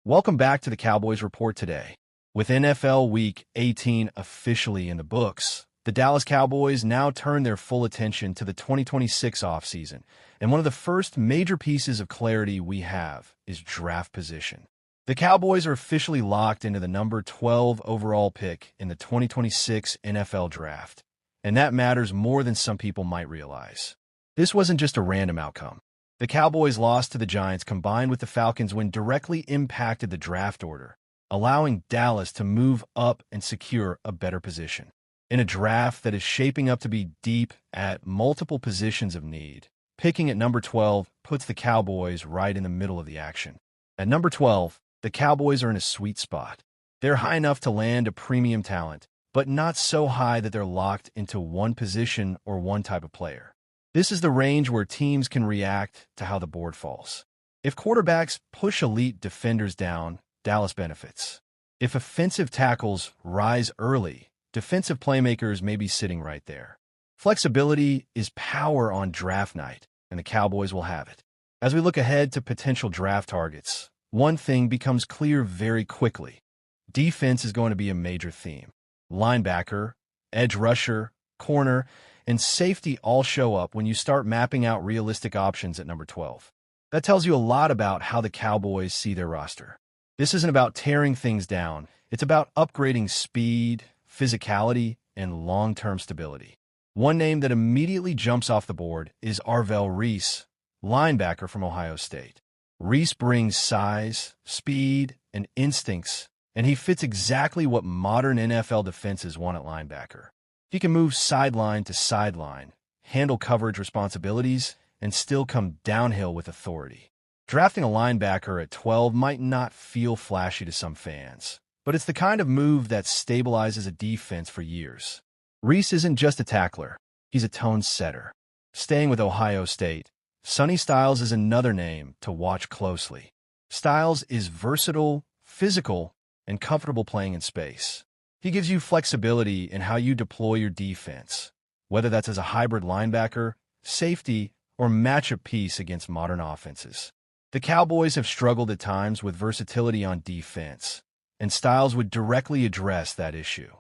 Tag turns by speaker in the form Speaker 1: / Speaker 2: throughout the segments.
Speaker 1: Welcome back to the Cowboys Report today. With NFL Week 18 officially in the books, the Dallas Cowboys now turn their full attention to the 2026 offseason, and one of the first major pieces of clarity we have is draft position. The Cowboys are officially locked into the number 12 overall pick in the 2026 NFL Draft, and that matters more than some people might realize. This wasn't just a random outcome. The Cowboys' loss to the Giants combined with the Falcons' win directly impacted the draft order, allowing Dallas to move up and secure a better position. In a draft that is shaping up to be deep at multiple positions of need, picking at number 12 puts the Cowboys right in the middle of the action. At number 12, the Cowboys are in a sweet spot. They're high enough to land a premium talent, but not so high that they're locked into one position or one type of player. This is the range where teams can react to how the board falls. If quarterbacks push elite defenders down, Dallas benefits. If offensive tackles rise early, defensive playmakers may be sitting right there. Flexibility is power on draft night, and the Cowboys will have it. As we look ahead to potential draft targets, one thing becomes clear very quickly. Defense is going to be a major theme. Linebacker, edge rusher, corner, and safety all show up when you start mapping out realistic options at number 12. That tells you a lot about how the Cowboys see their roster. This isn't about tearing things down. It's about upgrading speed, physicality, and long-term stability. One name that immediately jumps off the board is Arvell Reese, linebacker from Ohio State. Reese brings size, speed, and instincts, and he fits exactly what modern NFL defenses want at linebacker. He can move sideline to sideline, handle coverage responsibilities, and still come downhill with authority. Drafting a linebacker at 12 might not feel flashy to some fans, but it's the kind of move that stabilizes a defense for years. Reese isn't just a tackler, he's a tone setter. Staying with Ohio State, Sonny Styles is another name to watch closely. Styles is versatile, physical, and comfortable playing in space. He gives you flexibility in how you deploy your defense, whether that's as a hybrid linebacker, safety, or matchup piece against modern offenses. The Cowboys have struggled at times with versatility on defense, and Styles would directly address that issue.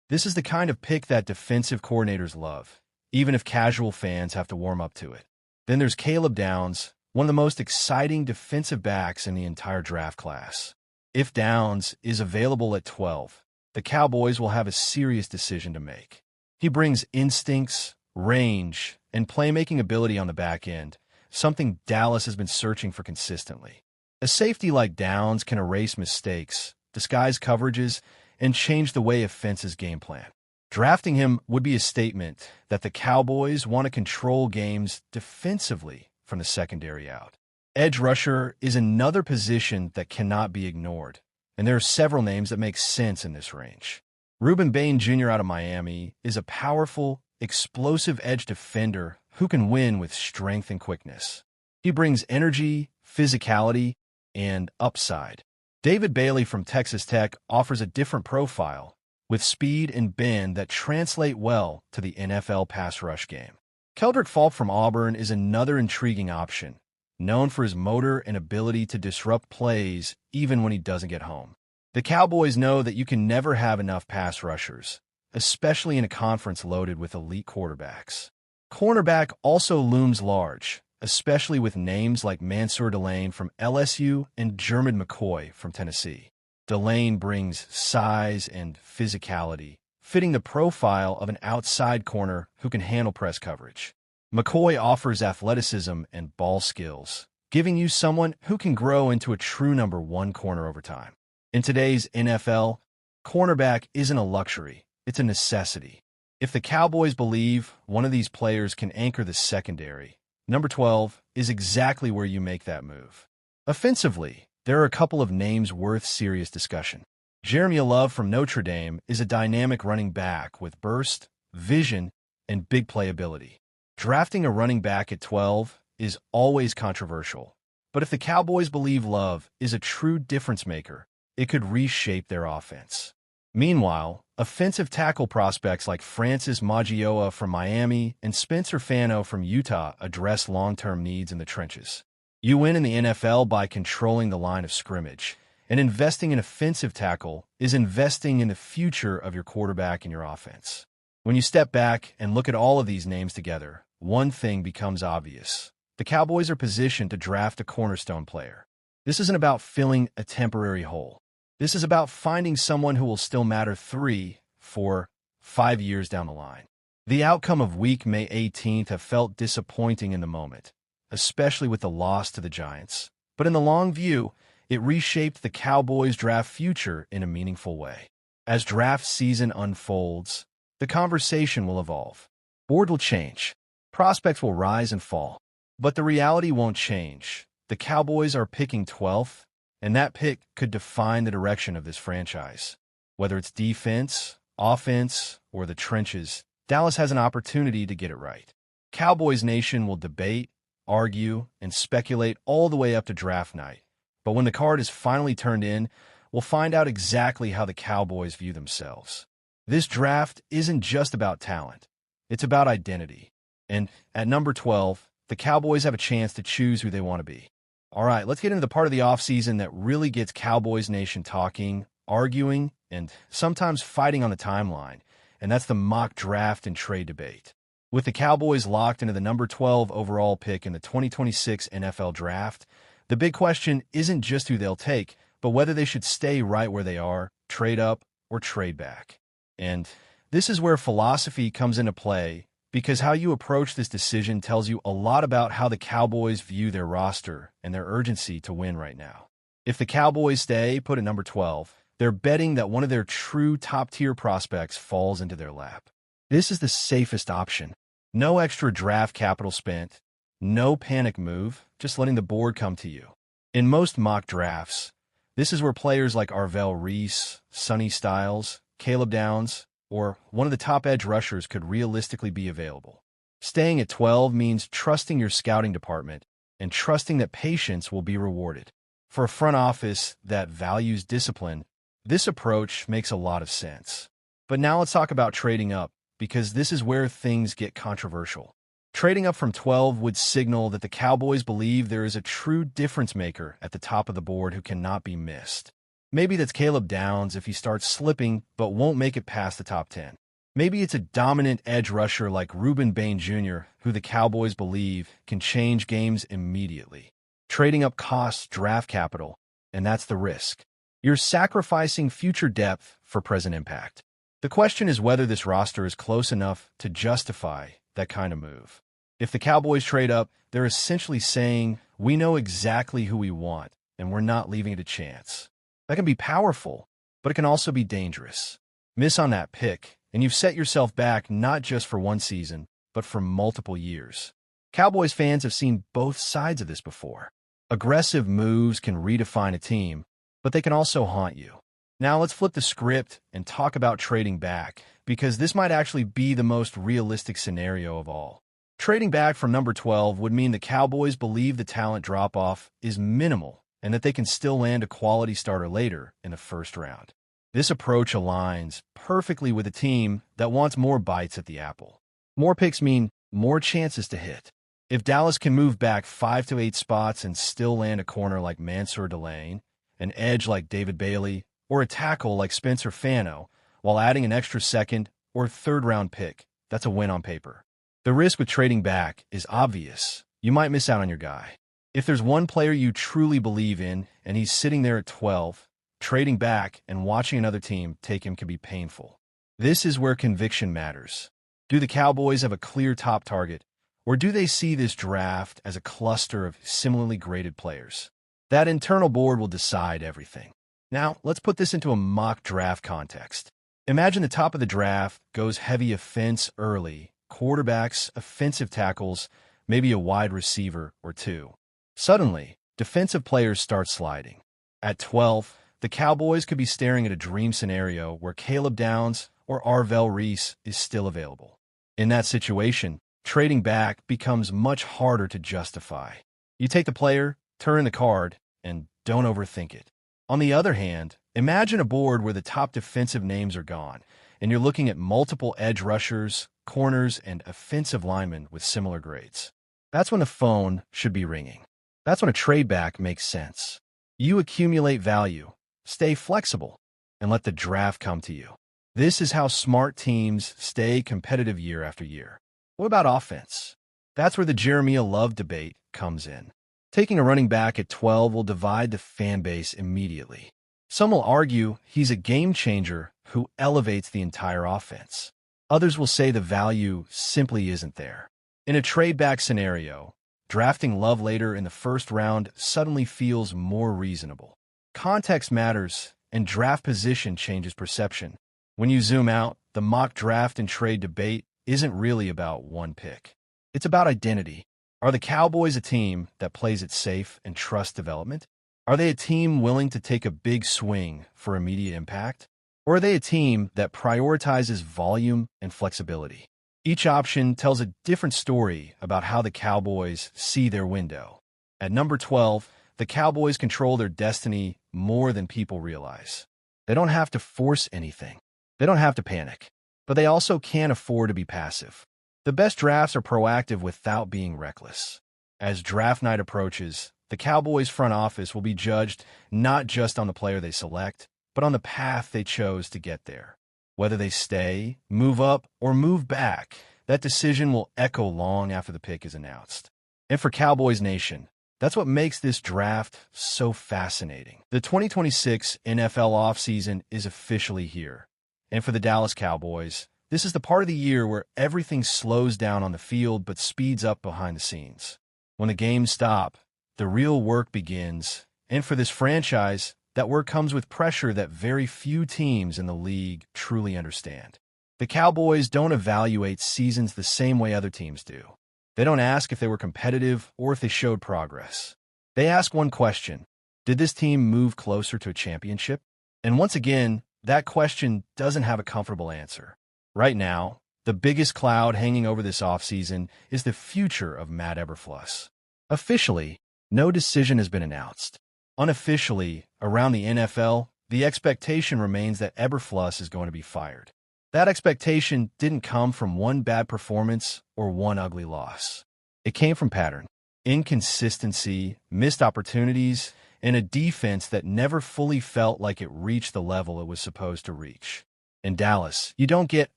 Speaker 1: This is the kind of pick that defensive coordinators love, even if casual fans have to warm up to it. Then there's Caleb Downs, one of the most exciting defensive backs in the entire draft class. If Downs is available at 12, the Cowboys will have a serious decision to make. He brings instincts, range, and playmaking ability on the back end, something Dallas has been searching for consistently. A safety like Downs can erase mistakes, disguise coverages, and change the way offenses game plan. Drafting him would be a statement that the Cowboys want to control games defensively from the secondary out. Edge rusher is another position that cannot be ignored, and there are several names that make sense in this range. Reuben Bain Jr. out of Miami is a powerful, explosive edge defender who can win with strength and quickness. He brings energy, physicality, and upside. David Bailey from Texas Tech offers a different profile, with speed and bend that translate well to the NFL pass rush game. Keldrick Falk from Auburn is another intriguing option, known for his motor and ability to disrupt plays even when he doesn't get home. The Cowboys know that you can never have enough pass rushers, especially in a conference loaded with elite quarterbacks. Cornerback also looms large, especially with names like Mansour Delane from LSU and Jermad McCoy from Tennessee. Delane brings size and physicality, fitting the profile of an outside corner who can handle press coverage. McCoy offers athleticism and ball skills, giving you someone who can grow into a true number one corner over time. In today's NFL, cornerback isn't a luxury, it's a necessity. If the Cowboys believe one of these players can anchor the secondary, number 12 is exactly where you make that move. Offensively, there are a couple of names worth serious discussion. Jeremy Love from Notre Dame is a dynamic running back with burst, vision, and big playability. Drafting a running back at 12 is always controversial, but if the Cowboys believe Love is a true difference maker, it could reshape their offense. Meanwhile, offensive tackle prospects like Francis Magioa from Miami and Spencer Fano from Utah address long-term needs in the trenches. You win in the NFL by controlling the line of scrimmage, And investing in offensive tackle is investing in the future of your quarterback and your offense. When you step back and look at all of these names together, one thing becomes obvious. The Cowboys are positioned to draft a cornerstone player. This isn't about filling a temporary hole. This is about finding someone who will still matter 3, 4, 5 years down the line. The outcome of week May 18th have felt disappointing in the moment, especially with the loss to the Giants. But in the long view, it reshaped the Cowboys' draft future in a meaningful way. As draft season unfolds, the conversation will evolve. Board will change. Prospects will rise and fall. But the reality won't change. The Cowboys are picking 12th, and that pick could define the direction of this franchise. Whether it's defense, offense, or the trenches, Dallas has an opportunity to get it right. Cowboys Nation will debate, argue, and speculate all the way up to draft night. But when the card is finally turned in, we'll find out exactly how the Cowboys view themselves. This draft isn't just about talent. It's about identity. And at number 12, the Cowboys have a chance to choose who they want to be. All right, let's get into the part of the offseason that really gets Cowboys Nation talking, arguing, and sometimes fighting on the timeline, and that's the mock draft and trade debate. With the Cowboys locked into the number 12 overall pick in the 2026 NFL Draft, the big question isn't just who they'll take, but whether they should stay right where they are, trade up, or trade back. And this is where philosophy comes into play, because how you approach this decision tells you a lot about how the Cowboys view their roster and their urgency to win right now. If the Cowboys stay put at number 12, they're betting that one of their true top-tier prospects falls into their lap. This is the safest option. No extra draft capital spent, no panic move, just letting the board come to you. In most mock drafts, this is where players like Arvell Reese, Sonny Styles, Caleb Downs, or one of the top edge rushers could realistically be available. Staying at 12 means trusting your scouting department and trusting that patience will be rewarded. For a front office that values discipline, this approach makes a lot of sense. But now let's talk about trading up, because this is where things get controversial. Trading up from 12 would signal that the Cowboys believe there is a true difference maker at the top of the board who cannot be missed. Maybe that's Caleb Downs if he starts slipping but won't make it past the top 10. Maybe it's a dominant edge rusher like Reuben Bain Jr., who the Cowboys believe can change games immediately. Trading up costs draft capital, and that's the risk. You're sacrificing future depth for present impact. The question is whether this roster is close enough to justify that kind of move. If the Cowboys trade up, they're essentially saying, we know exactly who we want, and we're not leaving it a chance. That can be powerful, but it can also be dangerous. Miss on that pick, and you've set yourself back not just for one season, but for multiple years. Cowboys fans have seen both sides of this before. Aggressive moves can redefine a team, but they can also haunt you. Now let's flip the script and talk about trading back, because this might actually be the most realistic scenario of all. Trading back from number 12 would mean the Cowboys believe the talent drop-off is minimal and that they can still land a quality starter later in the first round. This approach aligns perfectly with a team that wants more bites at the apple. More picks mean more chances to hit. If Dallas can move back 5 to 8 spots and still land a corner like Mansour Delane, an edge like David Bailey, or a tackle like Spencer Fano, while adding an extra second or third-round pick, that's a win on paper. The risk with trading back is obvious. You might miss out on your guy. If there's one player you truly believe in and he's sitting there at 12, trading back and watching another team take him can be painful. This is where conviction matters. Do the Cowboys have a clear top target, or do they see this draft as a cluster of similarly graded players? That internal board will decide everything. Now, let's put this into a mock draft context. Imagine the top of the draft goes heavy offense early, quarterbacks, offensive tackles, maybe a wide receiver or two. Suddenly, defensive players start sliding. At 12, the Cowboys could be staring at a dream scenario where Caleb Downs or Arvell Reese is still available. In that situation, trading back becomes much harder to justify. You take the player, turn the card, and don't overthink it. On the other hand, imagine a board where the top defensive names are gone, and you're looking at multiple edge rushers, corners, and offensive linemen with similar grades. That's when the phone should be ringing. That's when a trade back makes sense. You accumulate value, Stay flexible and let the draft come to you. This is how smart teams stay competitive year after year. What about offense? That's where the Jeremiah Love debate comes in. Taking a running back at 12 will divide the fan base immediately. Some will argue he's a game changer who elevates the entire offense. Others will say the value simply isn't there. In a trade-back scenario, drafting Love later in the first round suddenly feels more reasonable. Context matters, and draft position changes perception. When you zoom out, the mock draft and trade debate isn't really about one pick. It's about identity. Are the Cowboys a team that plays it safe and trusts development? Are they a team willing to take a big swing for immediate impact? Or are they a team that prioritizes volume and flexibility? Each option tells a different story about how the Cowboys see their window. At number 12, the Cowboys control their destiny more than people realize. They don't have to force anything. They don't have to panic. But they also can't afford to be passive. The best drafts are proactive without being reckless. As draft night approaches, the Cowboys front office will be judged not just on the player they select, but on the path they chose to get there. Whether they stay, move up, or move back, that decision will echo long after the pick is announced. And for Cowboys Nation, that's what makes this draft so fascinating. The 2026 NFL offseason is officially here. And for the Dallas Cowboys, this is the part of the year where everything slows down on the field but speeds up behind the scenes. When the games stop, the real work begins. And for this franchise, that work comes with pressure that very few teams in the league truly understand. The Cowboys don't evaluate seasons the same way other teams do. They don't ask if they were competitive or if they showed progress. They ask one question: did this team move closer to a championship? And once again, that question doesn't have a comfortable answer. Right now, the biggest cloud hanging over this offseason is the future of Matt Eberflus. Officially, no decision has been announced. Unofficially, around the NFL, the expectation remains that Eberflus is going to be fired. That expectation didn't come from one bad performance or one ugly loss. It came from pattern, inconsistency, missed opportunities, and a defense that never fully felt like it reached the level it was supposed to reach. In Dallas, you don't get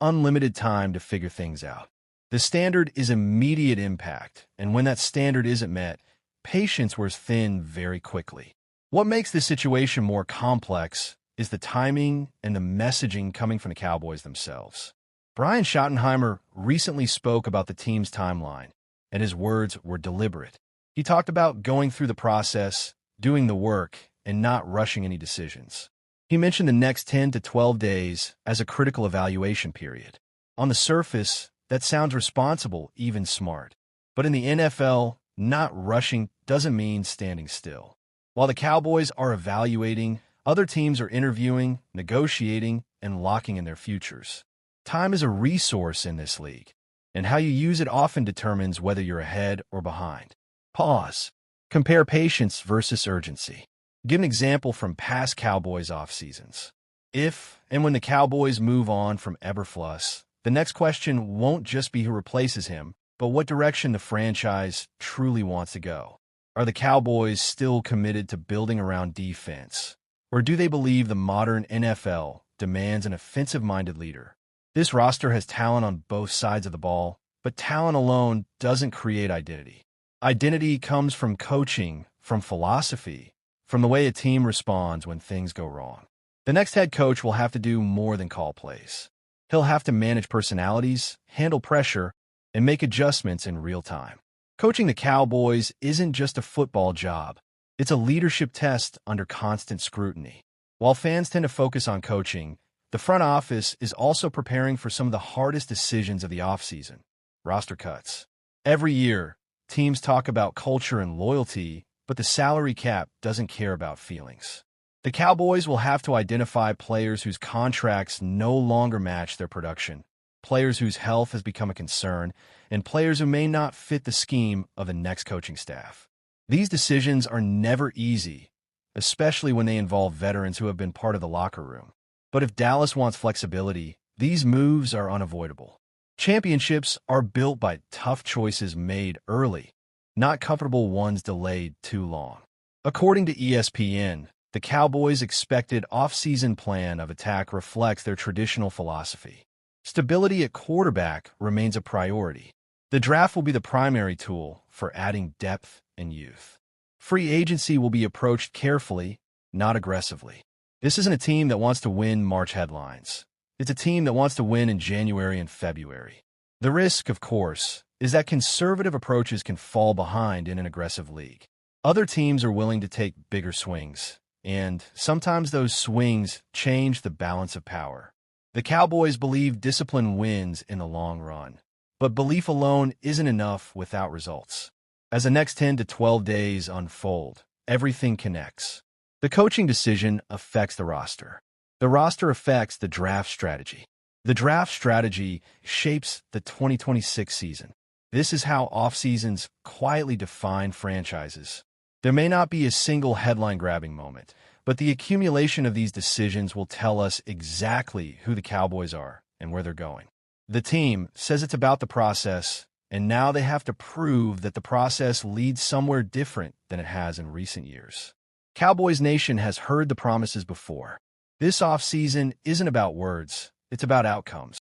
Speaker 1: unlimited time to figure things out. The standard is immediate impact, and when that standard isn't met, patience wears thin very quickly. What makes this situation more complex is the timing and the messaging coming from the Cowboys themselves. Brian Schottenheimer recently spoke about the team's timeline, and his words were deliberate. He talked about going through the process, doing the work, and not rushing any decisions. He mentioned the next 10 to 12 days as a critical evaluation period. On the surface, that sounds responsible, even smart. But in the NFL, not rushing doesn't mean standing still. While the Cowboys are evaluating, other teams are interviewing, negotiating, and locking in their futures. Time is a resource in this league, and how you use it often determines whether you're ahead or behind. Pause. Compare patience versus urgency. Give an example from past Cowboys off-seasons. If and when the Cowboys move on from Eberflus, the next question won't just be who replaces him, but what direction the franchise truly wants to go. Are the Cowboys still committed to building around defense? Or do they believe the modern NFL demands an offensive-minded leader? This roster has talent on both sides of the ball, but talent alone doesn't create identity. Identity comes from coaching, from philosophy, from the way a team responds when things go wrong. The next head coach will have to do more than call plays. He'll have to manage personalities, handle pressure, and make adjustments in real time. Coaching the Cowboys isn't just a football job. It's a leadership test under constant scrutiny. While fans tend to focus on coaching, the front office is also preparing for some of the hardest decisions of the offseason: roster cuts. Every year, teams talk about culture and loyalty, but the salary cap doesn't care about feelings. The Cowboys will have to identify players whose contracts no longer match their production, players whose health has become a concern, and players who may not fit the scheme of the next coaching staff. These decisions are never easy, especially when they involve veterans who have been part of the locker room. But if Dallas wants flexibility, these moves are unavoidable. Championships are built by tough choices made early, not comfortable ones delayed too long. According to ESPN, The Cowboys' expected off-season plan of attack reflects their traditional philosophy. Stability at quarterback remains a priority. The draft will be the primary tool for adding depth and youth. Free agency will be approached carefully, not aggressively. This isn't a team that wants to win March headlines. It's a team that wants to win in January and February. The risk, of course, is that conservative approaches can fall behind in an aggressive league. Other teams are willing to take bigger swings, and sometimes those swings change the balance of power. The Cowboys believe discipline wins in the long run, but belief alone isn't enough without results. As the next 10 to 12 days unfold, everything connects. The coaching decision affects the roster. The roster affects the draft strategy. The draft strategy shapes the 2026 season. This is how off-seasons quietly define franchises. There may not be a single headline-grabbing moment, but the accumulation of these decisions will tell us exactly who the Cowboys are and where they're going. The team says it's about the process, and now they have to prove that the process leads somewhere different than it has in recent years. Cowboys Nation has heard the promises before. This offseason isn't about words, it's about outcomes.